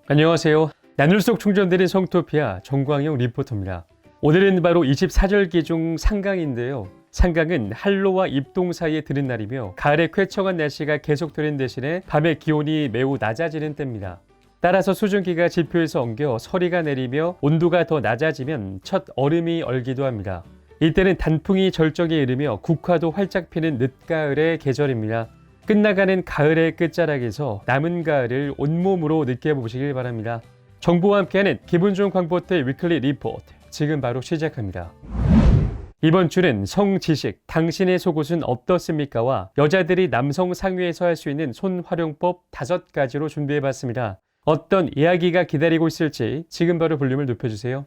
안녕하세요. 나눌 속 충전드린 성토피아 정광영 리포터입니다. 오늘은 바로 24절기 중 상강인데요. 상강은 한로와 입동 사이에 드는 날이며 가을에 쾌청한 날씨가 계속되는 대신에 밤의 기온이 매우 낮아지는 때입니다. 따라서 수증기가 지표에서 엉겨 서리가 내리며 온도가 더 낮아지면 첫 얼음이 얼기도 합니다. 이때는 단풍이 절정에 이르며 국화도 활짝 피는 늦가을의 계절입니다. 끝나가는 가을의 끝자락에서 남은 가을을 온몸으로 느껴보시길 바랍니다. 정보와 함께하는 기분 좋은 광포터의 위클리 리포트, 지금 바로 시작합니다. 이번 주는 성지식, 당신의 속옷은 어떻습니까와 여자들이 남성 상의에서 할 수 있는 손활용법 5가지로 준비해봤습니다. 어떤 이야기가 기다리고 있을지 지금 바로 볼륨을 높여주세요.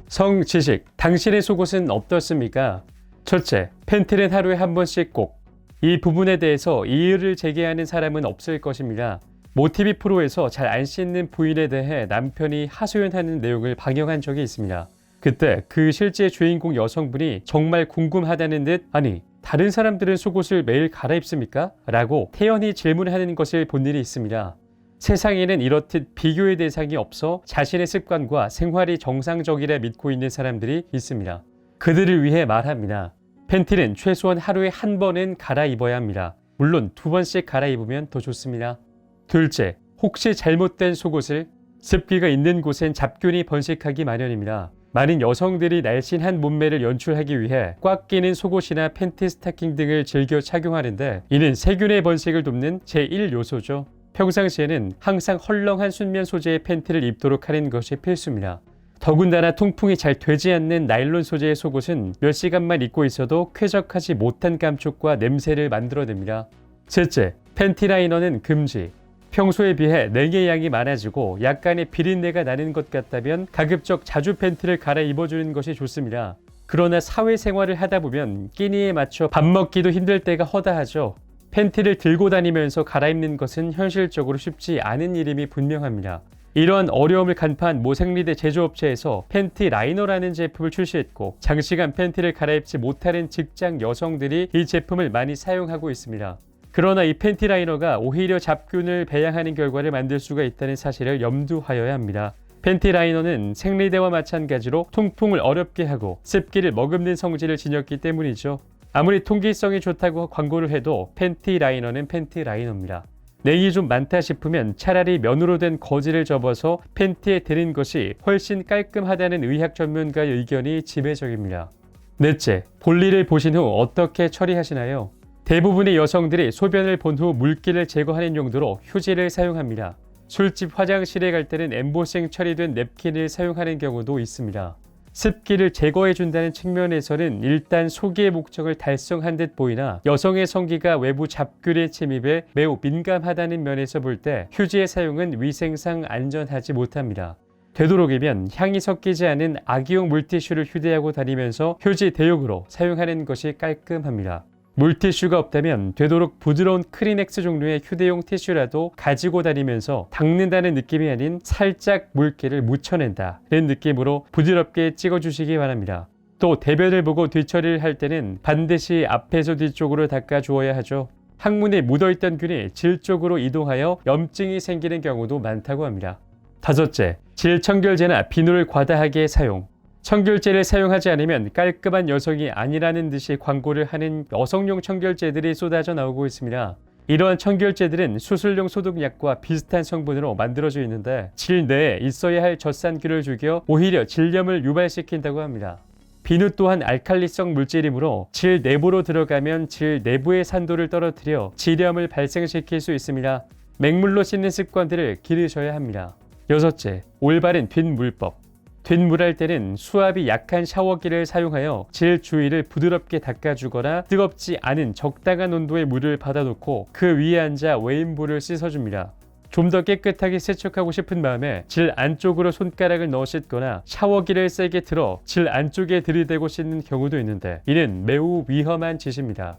성지식, 당신의 속옷은 어떻습니까? 첫째, 팬티는 하루에 한 번씩 꼭. 이 부분에 대해서 이의를 제기하는 사람은 없을 것입니다. 모티비 프로에서 잘 안 씻는 부인에 대해 남편이 하소연하는 내용을 방영한 적이 있습니다. 그때 그 실제 주인공 여성분이 정말 궁금하다는 듯 아니 다른 사람들은 속옷을 매일 갈아입습니까? 라고 태연히 질문하는 것을 본 일이 있습니다. 세상에는 이렇듯 비교의 대상이 없어 자신의 습관과 생활이 정상적이라 믿고 있는 사람들이 있습니다. 그들을 위해 말합니다. 팬티는 최소한 하루에 한 번은 갈아입어야 합니다. 물론 2번씩 갈아입으면 더 좋습니다. 둘째, 혹시 잘못된 속옷을 습기가 있는 곳엔 잡균이 번식하기 마련입니다. 많은 여성들이 날씬한 몸매를 연출하기 위해 꽉 끼는 속옷이나 팬티 스타킹 등을 즐겨 착용하는데 이는 세균의 번식을 돕는 제1요소죠. 평상시에는 항상 헐렁한 순면 소재의 팬티를 입도록 하는 것이 필수입니다. 더군다나 통풍이 잘 되지 않는 나일론 소재의 속옷은 몇 시간만 입고 있어도 쾌적하지 못한 감촉과 냄새를 만들어냅니다. 셋째, 팬티 라이너는 금지. 평소에 비해 냉의 양이 많아지고 약간의 비린내가 나는 것 같다면 가급적 자주 팬티를 갈아입어주는 것이 좋습니다. 그러나 사회생활을 하다 보면 끼니에 맞춰 밥 먹기도 힘들 때가 허다하죠. 팬티를 들고 다니면서 갈아입는 것은 현실적으로 쉽지 않은 일임이 분명합니다. 이러한 어려움을 간파한 모 생리대 제조업체에서 팬티 라이너라는 제품을 출시했고 장시간 팬티를 갈아입지 못하는 직장 여성들이 이 제품을 많이 사용하고 있습니다. 그러나 이 팬티 라이너가 오히려 잡균을 배양하는 결과를 만들 수가 있다는 사실을 염두하여야 합니다. 팬티 라이너는 생리대와 마찬가지로 통풍을 어렵게 하고 습기를 머금는 성질을 지녔기 때문이죠. 아무리 통기성이 좋다고 광고를 해도 팬티 라이너는 팬티 라이너입니다. 냉이 좀 많다 싶으면 차라리 면으로 된 거즈를 접어서 팬티에 대는 것이 훨씬 깔끔하다는 의학 전문가의 의견이 지배적입니다. 넷째, 볼일을 보신 후 어떻게 처리하시나요? 대부분의 여성들이 소변을 본 후 물기를 제거하는 용도로 휴지를 사용합니다. 술집 화장실에 갈 때는 엠보싱 처리된 냅킨을 사용하는 경우도 있습니다. 습기를 제거해준다는 측면에서는 일단 소기의 목적을 달성한 듯 보이나 여성의 성기가 외부 잡균의 침입에 매우 민감하다는 면에서 볼 때 휴지의 사용은 위생상 안전하지 못합니다. 되도록이면 향이 섞이지 않은 아기용 물티슈를 휴대하고 다니면서 휴지 대용으로 사용하는 것이 깔끔합니다. 물티슈가 없다면 되도록 부드러운 크리넥스 종류의 휴대용 티슈라도 가지고 다니면서 닦는다는 느낌이 아닌 살짝 물기를 묻혀낸다는 느낌으로 부드럽게 찍어주시기 바랍니다. 또 대변을 보고 뒤처리를 할 때는 반드시 앞에서 뒤쪽으로 닦아주어야 하죠. 항문에 묻어있던 균이 질 쪽으로 이동하여 염증이 생기는 경우도 많다고 합니다. 다섯째, 질 청결제나 비누를 과다하게 사용. 청결제를 사용하지 않으면 깔끔한 여성이 아니라는 듯이 광고를 하는 여성용 청결제들이 쏟아져 나오고 있습니다. 이러한 청결제들은 수술용 소독약과 비슷한 성분으로 만들어져 있는데 질 내에 있어야 할 젖산균을 죽여 오히려 질염을 유발시킨다고 합니다. 비누 또한 알칼리성 물질이므로 질 내부로 들어가면 질 내부의 산도를 떨어뜨려 질염을 발생시킬 수 있습니다. 맹물로 씻는 습관들을 기르셔야 합니다. 여섯째, 올바른 뒷물법. 뒷물할 때는 수압이 약한 샤워기를 사용하여 질 주위를 부드럽게 닦아주거나 뜨겁지 않은 적당한 온도의 물을 받아놓고 그 위에 앉아 외인부를 씻어줍니다. 좀 더 깨끗하게 세척하고 싶은 마음에 질 안쪽으로 손가락을 넣어 씻거나 샤워기를 세게 틀어 질 안쪽에 들이대고 씻는 경우도 있는데 이는 매우 위험한 짓입니다.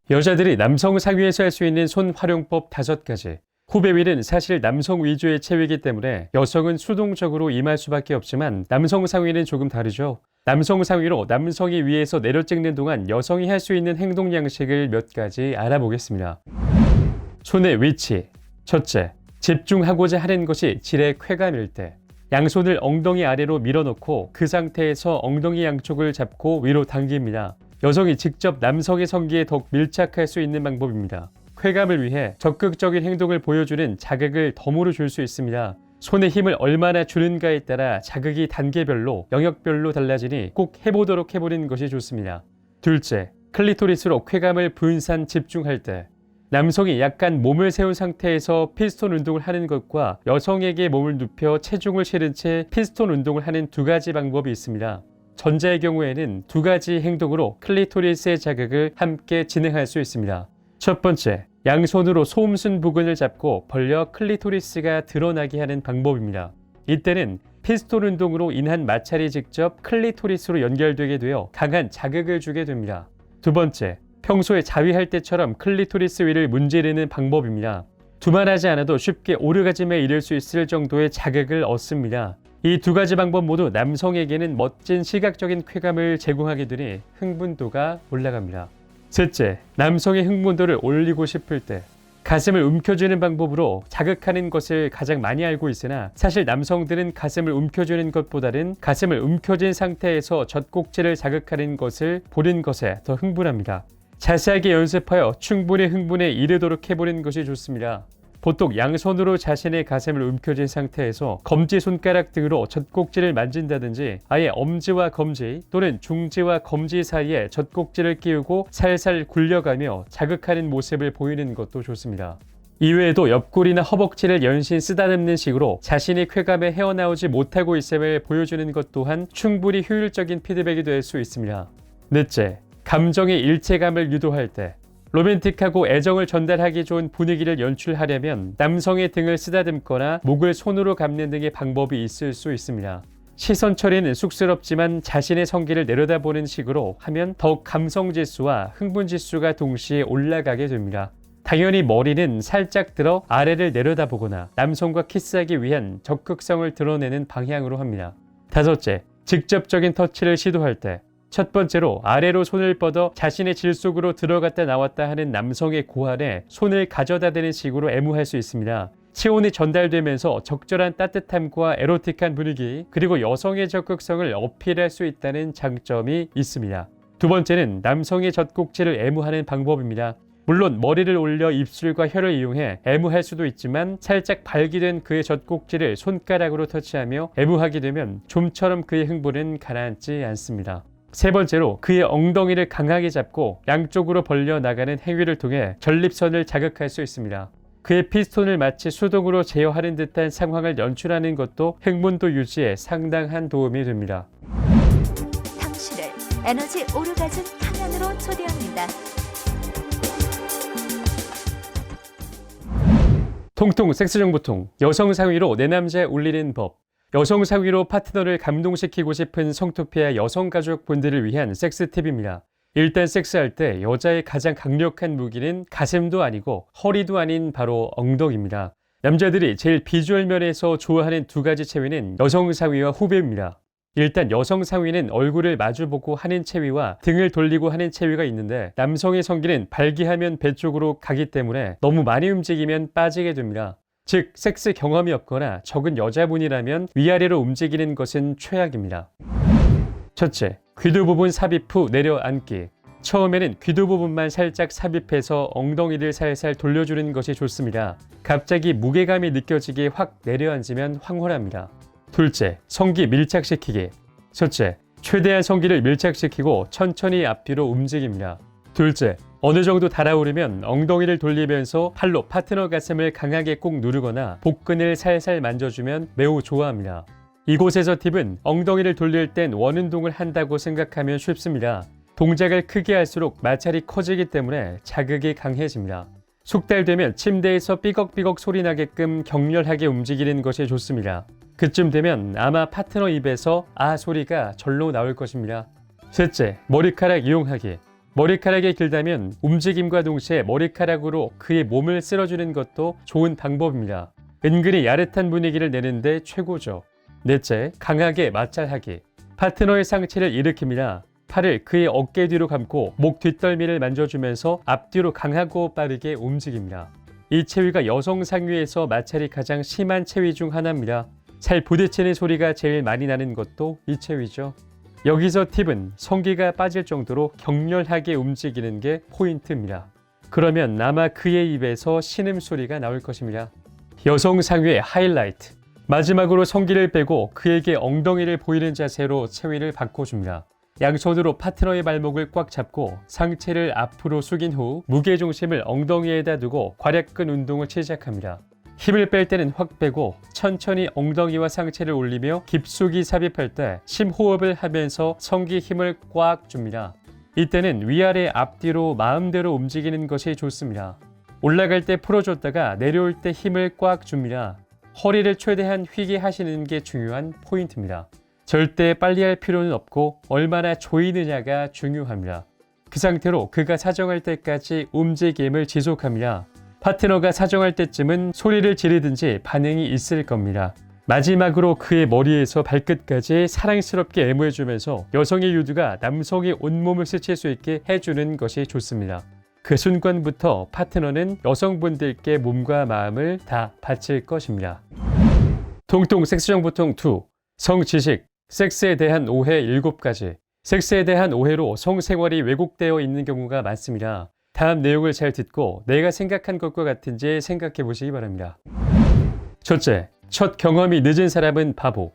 여자들이 남성 상의에서 할 수 있는 손 활용법 5가지. 후배 위는 사실 남성 위주의 체위이기 때문에 여성은 수동적으로 임할 수밖에 없지만 남성 상의는 조금 다르죠. 남성 상의로 남성이 위에서 내려 찍는 동안 여성이 할 수 있는 행동 양식을 몇 가지 알아보겠습니다. 손의 위치. 첫째, 집중하고자 하는 것이 질의 쾌감일 때, 양손을 엉덩이 아래로 밀어넣고 그 상태에서 엉덩이 양쪽을 잡고 위로 당깁니다. 여성이 직접 남성의 성기에 더욱 밀착할 수 있는 방법입니다. 쾌감을 위해 적극적인 행동을 보여주는 자극을 덤으로 줄 수 있습니다. 손에 힘을 얼마나 주는가에 따라 자극이 단계별로, 영역별로 달라지니 꼭 해보도록 해보는 것이 좋습니다. 둘째, 클리토리스로 쾌감을 분산 집중할 때, 남성이 약간 몸을 세운 상태에서 피스톤 운동을 하는 것과 여성에게 몸을 눕혀 체중을 실은 채 피스톤 운동을 하는 두 가지 방법이 있습니다. 전자의 경우에는 두 가지 행동으로 클리토리스의 자극을 함께 진행할 수 있습니다. 첫 번째, 양손으로 소음순 부근을 잡고 벌려 클리토리스가 드러나게 하는 방법입니다. 이때는 피스톤 운동으로 인한 마찰이 직접 클리토리스로 연결되게 되어 강한 자극을 주게 됩니다. 두 번째, 평소에 자위할 때처럼 클리토리스 위를 문지르는 방법입니다. 두말하지 않아도 쉽게 오르가즘에 이를 수 있을 정도의 자극을 얻습니다. 이 두 가지 방법 모두 남성에게는 멋진 시각적인 쾌감을 제공하게 되니 흥분도가 올라갑니다. 셋째, 남성의 흥분도를 올리고 싶을 때, 가슴을 움켜쥐는 방법으로 자극하는 것을 가장 많이 알고 있으나 사실 남성들은 가슴을 움켜쥐는 것보다는 가슴을 움켜쥔 상태에서 젖꼭지를 자극하는 것을 보는 것에 더 흥분합니다. 자세하게 연습하여 충분히 흥분에 이르도록 해보는 것이 좋습니다. 보통 양손으로 자신의 가슴을 움켜쥔 상태에서 검지손가락 등으로 젖꼭지를 만진다든지 아예 엄지와 검지 또는 중지와 검지 사이에 젖꼭지를 끼우고 살살 굴려가며 자극하는 모습을 보이는 것도 좋습니다. 이외에도 옆구리나 허벅지를 연신 쓰다듬는 식으로 자신의 쾌감에 헤어나오지 못하고 있음을 보여주는 것 또한 충분히 효율적인 피드백이 될 수 있습니다. 넷째, 감정의 일체감을 유도할 때, 로맨틱하고 애정을 전달하기 좋은 분위기를 연출하려면 남성의 등을 쓰다듬거나 목을 손으로 감는 등의 방법이 있을 수 있습니다. 시선 처리는 쑥스럽지만 자신의 성기를 내려다보는 식으로 하면 더욱 감성지수와 흥분지수가 동시에 올라가게 됩니다. 당연히 머리는 살짝 들어 아래를 내려다보거나 남성과 키스하기 위한 적극성을 드러내는 방향으로 합니다. 다섯째, 직접적인 터치를 시도할 때, 첫 번째로 아래로 손을 뻗어 자신의 질 속으로 들어갔다 나왔다 하는 남성의 고환에 손을 가져다 대는 식으로 애무할 수 있습니다. 체온이 전달되면서 적절한 따뜻함과 에로틱한 분위기, 그리고 여성의 적극성을 어필할 수 있다는 장점이 있습니다. 두 번째는 남성의 젖꼭지를 애무하는 방법입니다. 물론 머리를 올려 입술과 혀를 이용해 애무할 수도 있지만 살짝 발기된 그의 젖꼭지를 손가락으로 터치하며 애무하게 되면 좀처럼 그의 흥분은 가라앉지 않습니다. 세 번째로 그의 엉덩이를 강하게 잡고 양쪽으로 벌려 나가는 행위를 통해 전립선을 자극할 수 있습니다. 그의 피스톤을 마치 수동으로 제어하는 듯한 상황을 연출하는 것도 흥분도 유지에 상당한 도움이 됩니다. 당신을 에너지 오르가즘 탕양으로 초대합니다. 통통 섹스정보통, 여성 상위로 내 남자에 울리는 법. 여성 상위로 파트너를 감동시키고 싶은 성토피아 여성가족분들을 위한 섹스 팁입니다. 일단 섹스할 때 여자의 가장 강력한 무기는 가슴도 아니고 허리도 아닌 바로 엉덩이입니다. 남자들이 제일 비주얼 면에서 좋아하는 두 가지 체위는 여성 상위와 후배입니다. 일단 여성 상위는 얼굴을 마주보고 하는 체위와 등을 돌리고 하는 체위가 있는데 남성의 성기는 발기하면 배 쪽으로 가기 때문에 너무 많이 움직이면 빠지게 됩니다. 즉 섹스 경험이 없거나 적은 여자분이라면 위아래로 움직이는 것은 최악입니다. 첫째, 귀두 부분 삽입 후 내려앉기. 처음에는 귀두 부분만 살짝 삽입해서 엉덩이를 살살 돌려주는 것이 좋습니다. 갑자기 무게감이 느껴지게 확 내려앉으면 황홀합니다. 둘째, 성기 밀착시키기. 첫째, 최대한 성기를 밀착시키고 천천히 앞뒤로 움직입니다. 둘째, 어느 정도 달아오르면 엉덩이를 돌리면서 팔로 파트너 가슴을 강하게 꾹 누르거나 복근을 살살 만져주면 매우 좋아합니다. 이곳에서 팁은 엉덩이를 돌릴 땐 원운동을 한다고 생각하면 쉽습니다. 동작을 크게 할수록 마찰이 커지기 때문에 자극이 강해집니다. 숙달되면 침대에서 삐걱삐걱 소리 나게끔 격렬하게 움직이는 것이 좋습니다. 그쯤 되면 아마 파트너 입에서 아 소리가 절로 나올 것입니다. 셋째, 머리카락 이용하기. 머리카락이 길다면 움직임과 동시에 머리카락으로 그의 몸을 쓸어주는 것도 좋은 방법입니다. 은근히 야릇한 분위기를 내는데 최고죠. 넷째, 강하게 마찰하기. 파트너의 상체를 일으킵니다. 팔을 그의 어깨 뒤로 감고 목 뒷덜미를 만져주면서 앞뒤로 강하고 빠르게 움직입니다. 이 체위가 여성 상위에서 마찰이 가장 심한 체위 중 하나입니다. 살 부딪히는 소리가 제일 많이 나는 것도 이 체위죠. 여기서 팁은 성기가 빠질 정도로 격렬하게 움직이는 게 포인트입니다. 그러면 아마 그의 입에서 신음소리가 나올 것입니다. 여성 상위의 하이라이트. 마지막으로 성기를 빼고 그에게 엉덩이를 보이는 자세로 체위를 바꿔줍니다. 양손으로 파트너의 발목을 꽉 잡고 상체를 앞으로 숙인 후 무게중심을 엉덩이에다 두고 괄약근 운동을 시작합니다. 힘을 뺄 때는 확 빼고 천천히 엉덩이와 상체를 올리며 깊숙이 삽입할 때 심호흡을 하면서 성기 힘을 꽉 줍니다. 이때는 위아래 앞뒤로 마음대로 움직이는 것이 좋습니다. 올라갈 때 풀어줬다가 내려올 때 힘을 꽉 줍니다. 허리를 최대한 휘게 하시는 게 중요한 포인트입니다. 절대 빨리 할 필요는 없고 얼마나 조이느냐가 중요합니다. 그 상태로 그가 사정할 때까지 움직임을 지속합니다. 파트너가 사정할 때쯤은 소리를 지르든지 반응이 있을 겁니다. 마지막으로 그의 머리에서 발끝까지 사랑스럽게 애무해주면서 여성의 유두가 남성의 온몸을 스칠 수 있게 해주는 것이 좋습니다. 그 순간부터 파트너는 여성분들께 몸과 마음을 다 바칠 것입니다. 통통 섹스정보통 2. 성지식, 섹스에 대한 오해 7가지. 섹스에 대한 오해로 성생활이 왜곡되어 있는 경우가 많습니다. 다음 내용을 잘 듣고 내가 생각한 것과 같은지 생각해 보시기 바랍니다. 첫째, 첫 경험이 늦은 사람은 바보.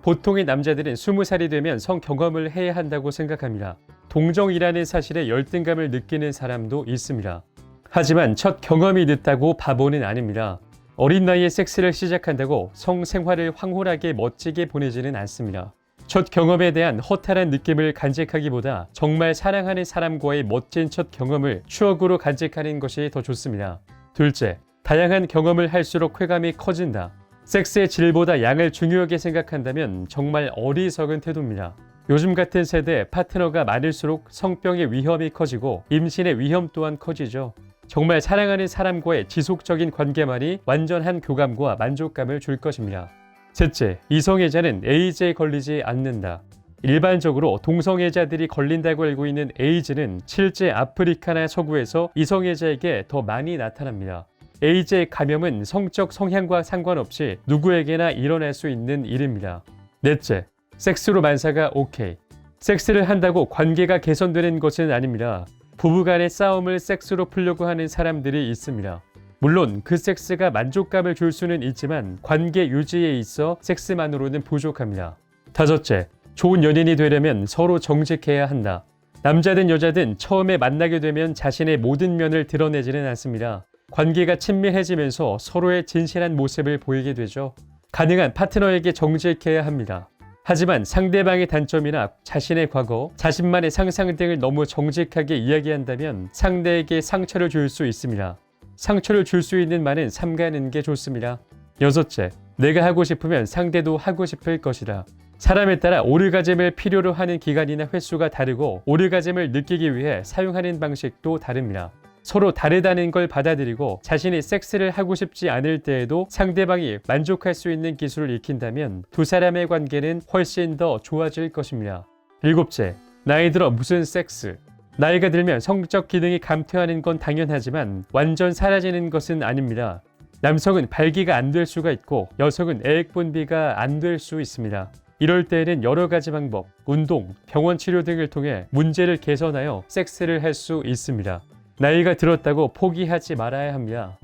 보통의 남자들은 20살이 되면 성 경험을 해야 한다고 생각합니다. 동정이라는 사실에 열등감을 느끼는 사람도 있습니다. 하지만 첫 경험이 늦다고 바보는 아닙니다. 어린 나이에 섹스를 시작한다고 성생활을 황홀하게 멋지게 보내지는 않습니다. 첫 경험에 대한 허탈한 느낌을 간직하기보다 정말 사랑하는 사람과의 멋진 첫 경험을 추억으로 간직하는 것이 더 좋습니다. 둘째, 다양한 경험을 할수록 쾌감이 커진다. 섹스의 질보다 양을 중요하게 생각한다면 정말 어리석은 태도입니다. 요즘 같은 세대 파트너가 많을수록 성병의 위험이 커지고 임신의 위험 또한 커지죠. 정말 사랑하는 사람과의 지속적인 관계만이 완전한 교감과 만족감을 줄 것입니다. 셋째, 이성애자는 에이즈에 걸리지 않는다. 일반적으로 동성애자들이 걸린다고 알고 있는 에이즈는 실제 아프리카나 서구에서 이성애자에게 더 많이 나타납니다. 에이즈의 감염은 성적 성향과 상관없이 누구에게나 일어날 수 있는 일입니다. 넷째, 섹스로 만사가 오케이. 섹스를 한다고 관계가 개선되는 것은 아닙니다. 부부간의 싸움을 섹스로 풀려고 하는 사람들이 있습니다. 물론 그 섹스가 만족감을 줄 수는 있지만 관계 유지에 있어 섹스만으로는 부족합니다. 다섯째, 좋은 연인이 되려면 서로 정직해야 한다. 남자든 여자든 처음에 만나게 되면 자신의 모든 면을 드러내지는 않습니다. 관계가 친밀해지면서 서로의 진실한 모습을 보이게 되죠. 가능한 파트너에게 정직해야 합니다. 하지만 상대방의 단점이나 자신의 과거, 자신만의 상상 등을 너무 정직하게 이야기한다면 상대에게 상처를 줄 수 있습니다. 상처를 줄 수 있는 말은 삼가는 게 좋습니다. 여섯째, 내가 하고 싶으면 상대도 하고 싶을 것이다. 사람에 따라 오르가즘을 필요로 하는 기간이나 횟수가 다르고 오르가즘을 느끼기 위해 사용하는 방식도 다릅니다. 서로 다르다는 걸 받아들이고 자신이 섹스를 하고 싶지 않을 때에도 상대방이 만족할 수 있는 기술을 익힌다면 두 사람의 관계는 훨씬 더 좋아질 것입니다. 일곱째, 나이 들어 무슨 섹스. 나이가 들면 성적 기능이 감퇴하는 건 당연하지만 완전 사라지는 것은 아닙니다. 남성은 발기가 안 될 수가 있고 여성은 에액 분비가 안 될 수 있습니다. 이럴 때에는 여러 가지 방법, 운동, 병원 치료 등을 통해 문제를 개선하여 섹스를 할 수 있습니다. 나이가 들었다고 포기하지 말아야 합니다.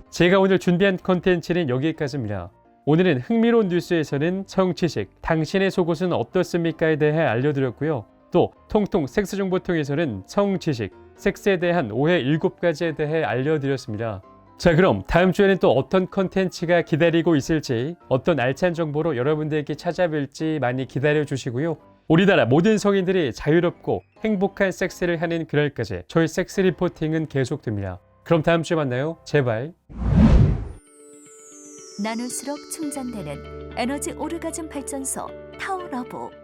제가 오늘 준비한 컨텐츠는 여기까지입니다. 오늘은 흥미로운 뉴스에서는 성취식, 당신의 속옷은 어떻습니까에 대해 알려드렸고요. 또 통통 섹스정보통에서는 성취식, 섹스에 대한 오해 7가지에 대해 알려드렸습니다. 자, 그럼 다음 주에는 또 어떤 컨텐츠가 기다리고 있을지, 어떤 알찬 정보로 여러분들께 찾아뵐지 많이 기다려주시고요. 우리나라 모든 성인들이 자유롭고 행복한 섹스를 하는 그날까지 저희 섹스 리포팅은 계속됩니다. 그럼 다음 주에 만나요. 제발. 나눌수록 충전되는 에너지 오르가즘 발전소 타워러브.